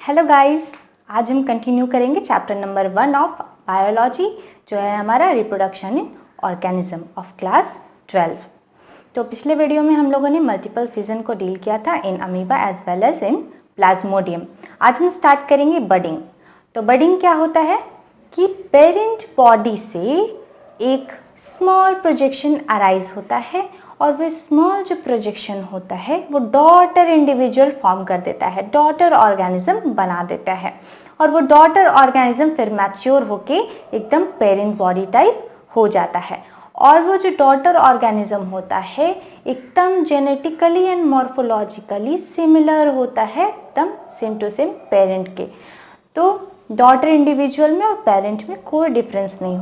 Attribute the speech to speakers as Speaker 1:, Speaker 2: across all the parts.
Speaker 1: Hello guys, आज हम continue करेंगे चैप्टर नंबर 1 ऑफ बायोलॉजी, जो है हमारा reproduction in organism of class 12। तो पिछले वीडियो में हम लोगों ने मल्टीपल फिजन को डील किया था in amoeba as well as in plasmodium. आज हम स्टार्ट करेंगे बडिंग। तो बडिंग क्या होता है कि पेरेंट बॉडी से एक स्मॉल प्रोजेक्शन अराइज होता है और वो स्मॉल जो प्रोजेक्शन होता है वो डॉटर इंडिविजुअल फॉर्म कर देता है, डॉटर ऑर्गेनिज्म बना देता है। और वो डॉटर ऑर्गेनिज्म फिर मैच्योर होके एकदम पेरेंट बॉडी टाइप हो जाता है। और वो जो डॉटर ऑर्गेनिज्म होता है एकदम जेनेटिकली एंड मॉर्फोलॉजिकली सिमिलर होता है, एकदम सेम टू सेम पेरेंट के। तो डॉटर इंडिविजुअल में और पेरेंट में कोई डिफरेंस नहीं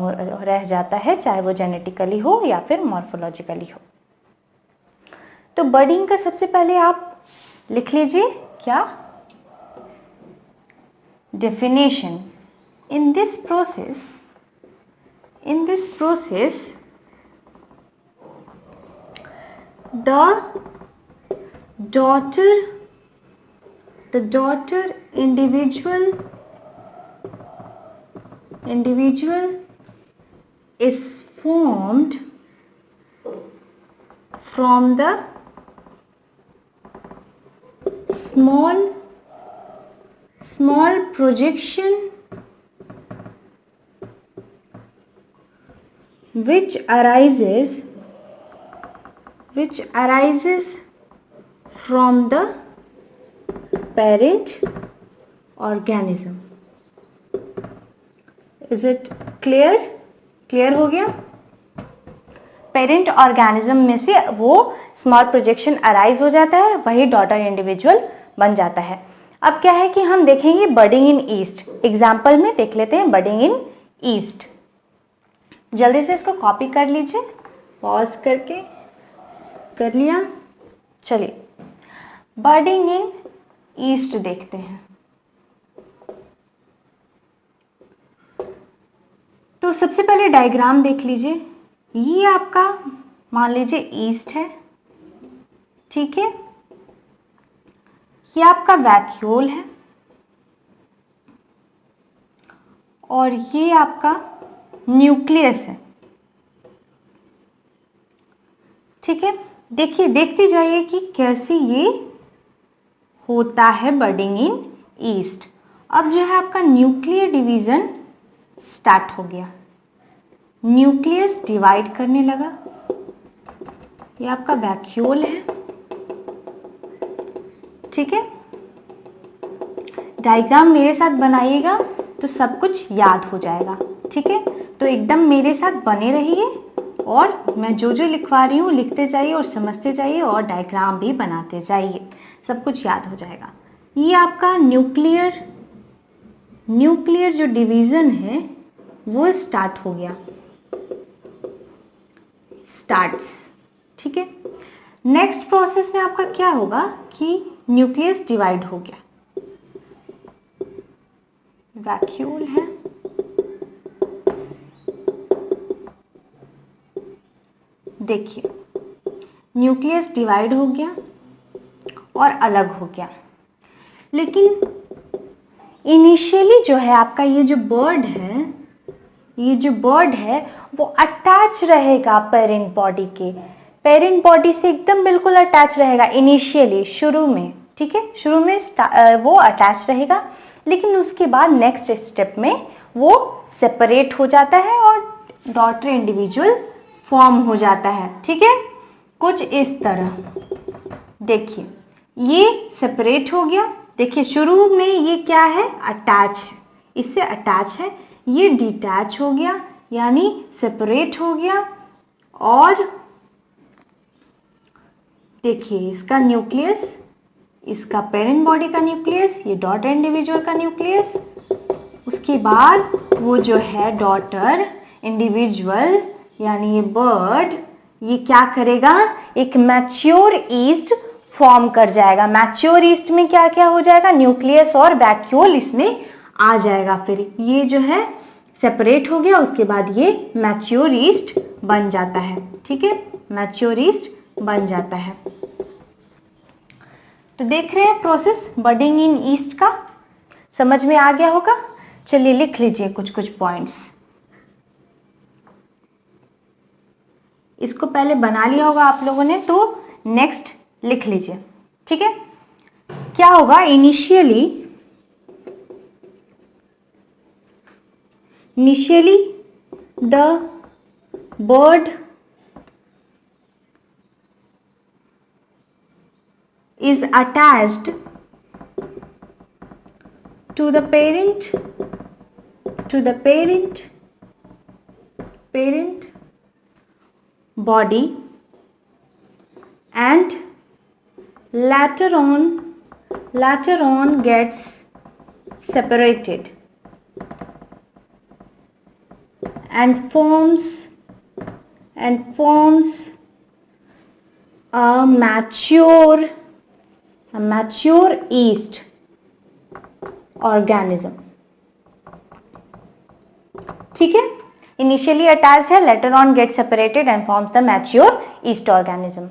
Speaker 1: रह जाता है, चाहे वो जेनेटिकली हो या फिर मॉर्फोलॉजिकली हो। तो बडिंग का सबसे पहले आप लिख लीजिए क्या definition. In this process the daughter individual is formed from the small projection which arises from the parent organism. Is it clear? Clear हो गया? पेरेंट ऑर्गेनिज्म में से वो स्मॉल प्रोजेक्शन अराइज हो जाता है, वही डॉटर इंडिविजुअल बन जाता है। अब क्या है कि हम देखेंगे बडिंग इन ईस्ट। एग्जाम्पल में देख लेते हैं बडिंग इन ईस्ट। जल्दी से इसको कॉपी कर लीजिए, पॉज करके कर लिया। चलिए बडिंग इन ईस्ट देखते हैं। तो सबसे पहले डायग्राम देख लीजिए। ये आपका मान लीजिए ईस्ट है, ठीक है। ये आपका वैक्यूल है और ये आपका न्यूक्लियस है, ठीक है। देखिए, देखते जाइए कि कैसे ये होता है बडिंग इन ईस्ट। अब जो है आपका न्यूक्लियर डिवीजन स्टार्ट हो गया, न्यूक्लियस डिवाइड करने लगा। ये आपका वैक्यूल है, ठीक है। डायग्राम मेरे साथ बनाइएगा तो सब कुछ याद हो जाएगा, ठीक है। तो एकदम मेरे साथ बने रहिए और मैं जो जो लिखवा रही हूँ लिखते जाइए और समझते जाइए और डायग्राम भी बनाते जाइए, सब कुछ याद हो जाएगा। ये आपका न्यूक्लियर जो डिवीजन है वो स्टार्ट हो गया, स्टार्ट्स, ठीक है। नेक्स्ट प्रोसेस में आपका क्या होगा कि न्यूक्लियस डिवाइड हो गया, वैक्यूल है, देखिए न्यूक्लियस डिवाइड हो गया और अलग हो गया। लेकिन इनिशियली जो है आपका ये जो बर्ड है वो अटैच रहेगा पेरेंट बॉडी के, पेरेंट बॉडी से एकदम बिल्कुल अटैच रहेगा इनिशियली, शुरू में, ठीक है। शुरू में वो अटैच रहेगा, लेकिन उसके बाद नेक्स्ट स्टेप में वो सेपरेट हो जाता है और डॉटर इंडिविजुअल फॉर्म हो जाता है, ठीक है। कुछ इस तरह देखिए, ये सेपरेट हो गया। देखिए शुरू में ये क्या है, अटैच है, इससे अटैच है। ये डिटैच हो गया यानी सेपरेट हो गया। और देखिए इसका न्यूक्लियस, इसका पेरेंट बॉडी का न्यूक्लियस, ये डॉटर इंडिविजुअल का न्यूक्लियस। उसके बाद वो जो है डॉटर इंडिविजुअल यानी ये बर्ड, ये क्या करेगा, एक मैच्योर ईस्ट फॉर्म कर जाएगा। मैच्योर ईस्ट में क्या क्या हो जाएगा, न्यूक्लियस और वैक्यूल इसमें आ जाएगा। फिर ये जो है सेपरेट हो गया, उसके बाद ये मैच्योर ईस्ट बन जाता है, ठीक है, मैच्योर ईस्ट बन जाता है। तो देख रहे हैं प्रोसेस बडिंग इन ईस्ट का। समझ में आ गया होगा। चलिए लिख लीजिए कुछ कुछ पॉइंट्स। इसको पहले बना लिया होगा आप लोगों ने, तो नेक्स्ट लिख लीजिए, ठीक है। क्या होगा, initially the bird is attached to the parent body, and later on gets separated and forms a mature yeast organism, ठीक है। इनिशियली अटैच्ड है, later on get separated and forms the mature east organism.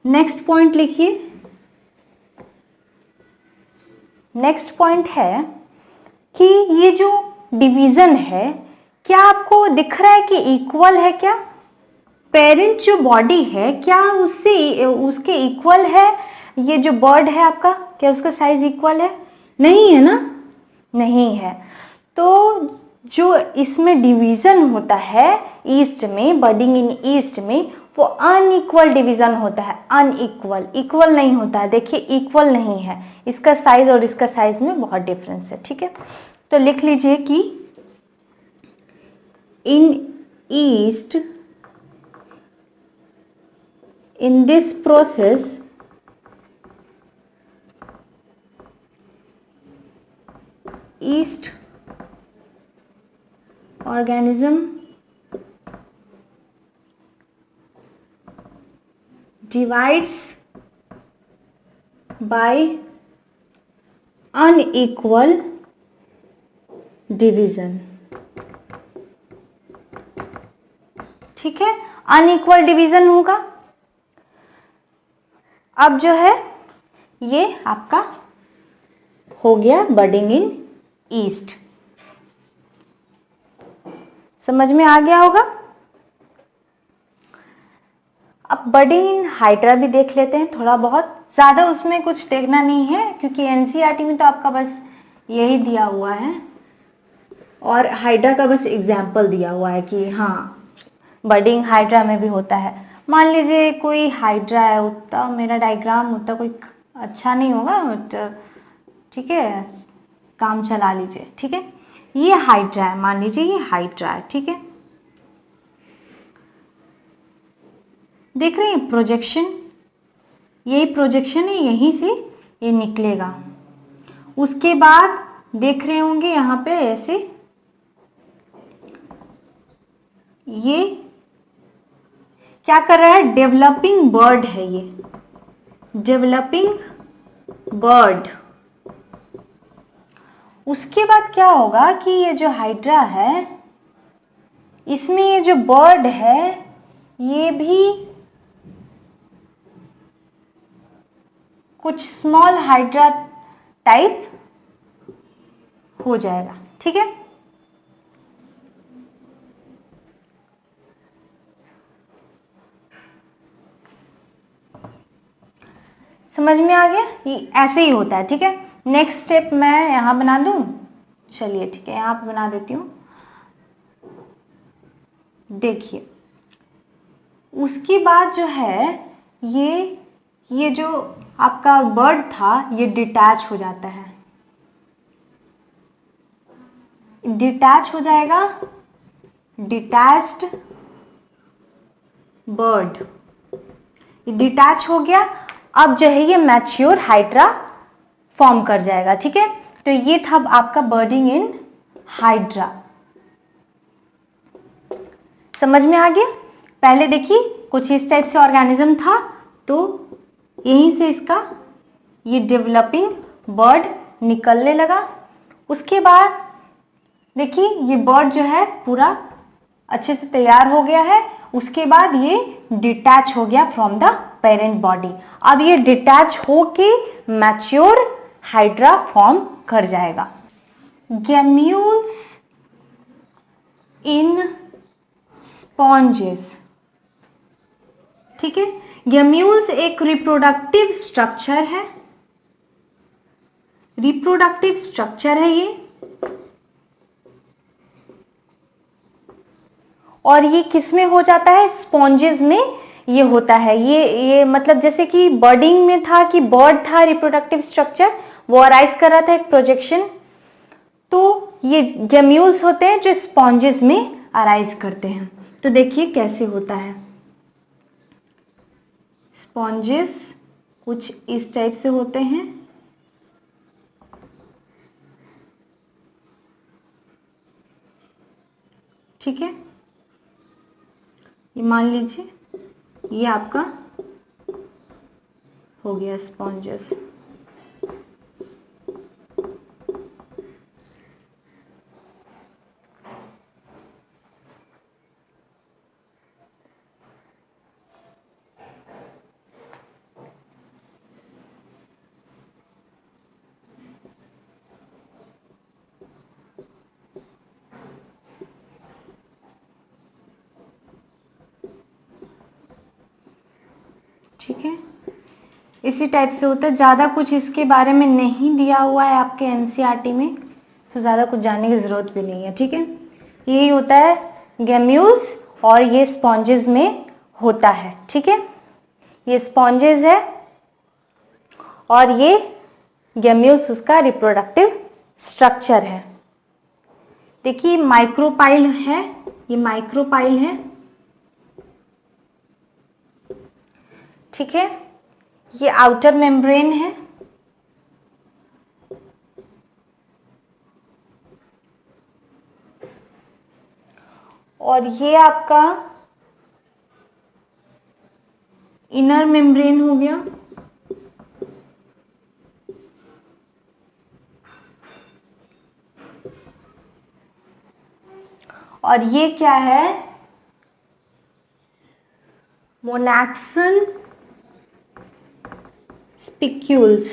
Speaker 1: Next point लिखिए। Next point है कि ये जो division है, क्या आपको दिख रहा है कि इक्वल है क्या? पेरेंट जो बॉडी है क्या उसके इक्वल है? ये जो बर्ड है आपका, क्या उसका साइज इक्वल है? नहीं है ना, नहीं है। तो जो इसमें डिवीजन होता है ईस्ट में, बर्डिंग इन ईस्ट में, वो अनइक्वल डिवीजन होता है। अनइक्वल, इक्वल नहीं होता है। देखिए इक्वल नहीं है, इसका साइज और इसका साइज में बहुत डिफरेंस है, ठीक है। तो लिख लीजिए कि इन east, in this process yeast organism divides by unequal division, ठीक है। अनइक्वल डिवीजन होगा। अब जो है ये आपका हो गया बर्डिंग इन ईस्ट। समझ में आ गया होगा। अब बर्डिंग इन हाइड्रा भी देख लेते हैं थोड़ा बहुत। ज्यादा उसमें कुछ देखना नहीं है क्योंकि एनसीईआरटी में तो आपका बस यही दिया हुआ है और हाइड्रा का बस एग्जाम्पल दिया हुआ है कि हाँ बर्डिंग हाइड्रा में भी होता है। मान लीजिए कोई हाइड्रा है, उतना मेरा डायग्राम उतना कोई अच्छा नहीं होगा, ठीक है, काम चला लीजिए, ठीक है। ये हाइड्रा है, मान लीजिए ये हाइड्रा है, ठीक है। देख रहे हैं प्रोजेक्शन, यही प्रोजेक्शन है, यहीं से ये निकलेगा। उसके बाद देख रहे होंगे यहाँ पे ऐसे ये क्या कर रहा है, डेवलपिंग बर्ड है ये, डेवलपिंग बर्ड। उसके बाद क्या होगा कि ये जो हाइड्रा है इसमें ये जो बर्ड है ये भी कुछ स्मॉल हाइड्रा टाइप हो जाएगा, ठीक है। समझ में आ गया, ये ऐसे ही होता है, ठीक है। नेक्स्ट स्टेप मैं यहां बना दूं, चलिए ठीक है, यहां पे बना देती हूं। देखिए उसके बाद जो है ये जो आपका बर्ड था ये डिटैच हो जाता है, डिटैच हो जाएगा, डिटैच्ड बर्ड, डिटैच हो गया। अब जो है ये मैच्योर हाइड्रा फॉर्म कर जाएगा, ठीक है। तो ये था आपका बर्डिंग इन हाइड्रा। समझ में आ गया। पहले देखिए कुछ इस टाइप से ऑर्गेनिज्म था, तो यहीं से इसका ये डेवलपिंग बर्ड निकलने लगा। उसके बाद देखिए ये बर्ड जो है पूरा अच्छे से तैयार हो गया है। उसके बाद ये डिटैच हो गया फ्रॉम द पेरेंट बॉडी। अब ये डिटैच हो के मैच्योर हाइड्रा फॉर्म कर जाएगा। गैम्यूल्स इन स्पॉन्जेस, ठीक है। गैम्यूल्स एक रिप्रोडक्टिव स्ट्रक्चर है, रिप्रोडक्टिव स्ट्रक्चर है ये, और ये किस में हो जाता है? स्पॉन्जेस में ये होता है। ये मतलब जैसे कि बर्डिंग में था कि बर्ड था रिप्रोडक्टिव स्ट्रक्चर, वो अराइज कर रहा था एक प्रोजेक्शन, तो ये गैम्यूल्स होते हैं जो स्पॉन्जेस में अराइज करते हैं। तो देखिए कैसे होता है। स्पॉन्जेस कुछ इस टाइप से होते हैं, ठीक है। ये मान लीजिए ये आपका हो गया स्पॉन्जेस। ठीक है, इसी टाइप से होता है। ज़्यादा कुछ इसके बारे में नहीं दिया हुआ है आपके एनसीईआरटी में, तो ज़्यादा कुछ जानने की ज़रूरत भी नहीं है, ठीक है। यही होता है गैम्यूल्स, और ये स्पॉन्जेस में होता है, ठीक है। ये स्पॉन्जेस है और ये गैम्यूल्स उसका रिप्रोडक्टिव स्ट्रक्चर है। देखिए माइक्रोपाइल है, ये माइक्रोपाइल है, ठीक है। ये आउटर मेम्ब्रेन है, और ये आपका इनर मेम्ब्रेन हो गया, और ये क्या है? मोनाक्सन स्पिक्यूल्स,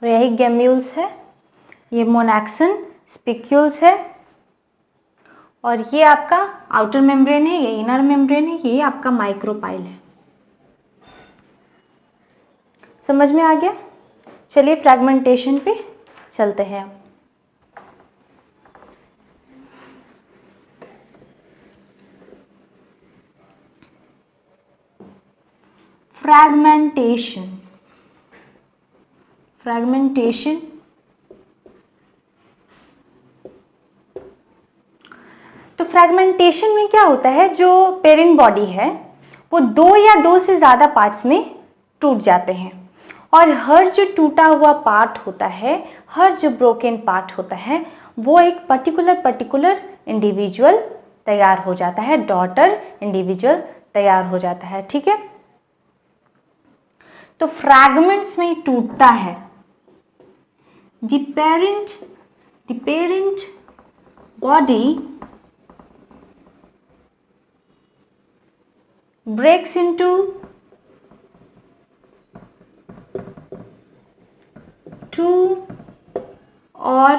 Speaker 1: यही गैम्यूल्स है, ये मोनाक्सन स्पिक्यूल्स है, और ये आपका आउटर मेम्ब्रेन है, ये इनर मेम्ब्रेन है, ये आपका माइक्रोपाइल है। समझ में आ गया? चलिए फ्रैगमेंटेशन पे चलते हैं। फ्रैगमेंटेशन, फ्रैगमेंटेशन तो फ्रैगमेंटेशन में क्या होता है? जो पेरेंट बॉडी है वो दो या दो से ज्यादा पार्ट्स में टूट जाते हैं, और हर जो टूटा हुआ पार्ट होता है, हर जो ब्रोकन पार्ट होता है, वो एक पर्टिकुलर इंडिविजुअल तैयार हो जाता है, डॉटर इंडिविजुअल तैयार हो जाता है, ठीक है। तो फ्रैगमेंट्स में टूटता है। The parent body breaks into two or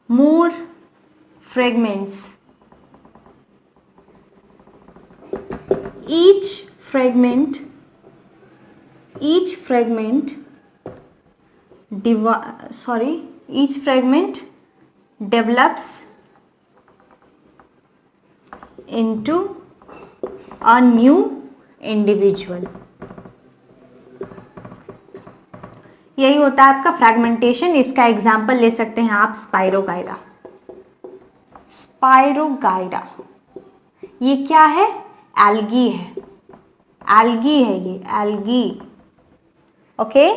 Speaker 1: more fragments. Each fragment develops into a new individual. यही होता है आपका फ्रैगमेंटेशन। इसका एग्जाम्पल ले सकते हैं आप स्पाइरोगाइरा। स्पाइरोगाइरा ये क्या है? एल्गी है, एल्गी है, ये एल्गी, ओके,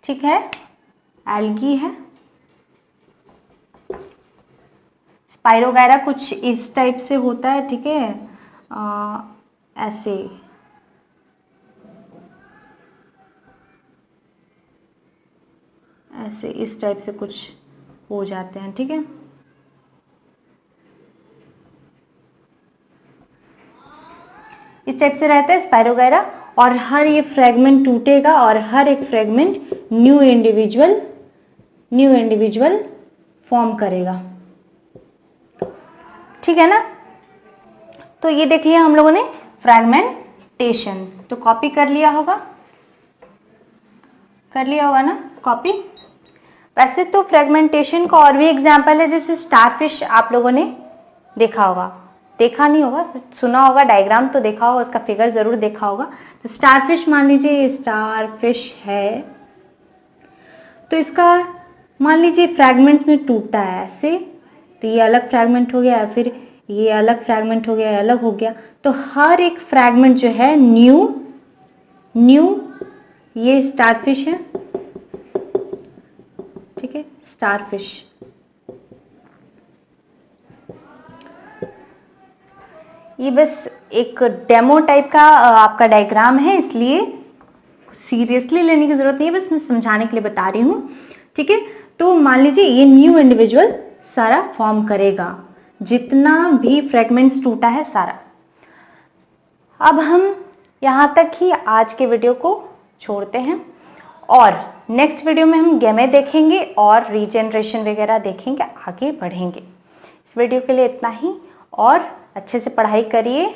Speaker 1: ठीक है, एल्गी है। स्पाइरोगाइरा कुछ इस टाइप से होता है, ठीक है, ऐसे इस टाइप से कुछ हो जाते हैं, ठीक है। इस टाइप से रहता है स्पाइरोगाइरा, और हर ये फ्रेगमेंट टूटेगा और हर एक फ्रेगमेंट न्यू इंडिविजुअल फॉर्म करेगा। ठीक है ना। तो ये देख लिया हम लोगों ने फ्रेगमेंटेशन, तो कॉपी कर लिया होगा ना कॉपी। वैसे तो फ्रेगमेंटेशन का और भी एग्जाम्पल है, जैसे स्टारफिश आप लोगों ने देखा होगा, देखा नहीं होगा सुना होगा, डायग्राम तो देखा होगा, उसका फिगर जरूर देखा होगा। तो स्टारफिश मान लीजिए स्टारफिश है, तो इसका मान लीजिए फ्रैगमेंट में टूटा है ऐसे, तो ये अलग फ्रैगमेंट हो गया, फिर ये अलग फ्रैगमेंट हो गया, अलग हो गया। तो हर एक फ्रैगमेंट जो है न्यू ये स्टारफिश है, ठीक है, स्टारफिश। ये बस एक डेमो टाइप का आपका डायग्राम है, इसलिए सीरियसली लेने की जरूरत नहीं है, बस मैं समझाने के लिए बता रही हूँ। ठीक है, तो मान लीजिए ये न्यू इंडिविजुअल सारा फॉर्म करेगा, जितना भी फ्रेगमेंट्स टूटा है सारा। अब हम यहाँ तक ही आज के वीडियो को छोड़ते हैं और नेक्स्ट वीडियो में हम गैमे देखेंगे और रीजनरेशन वगैरह देखेंगे, आगे बढ़ेंगे। इस वीडियो के लिए इतना ही, और अच्छे से पढ़ाई करिए।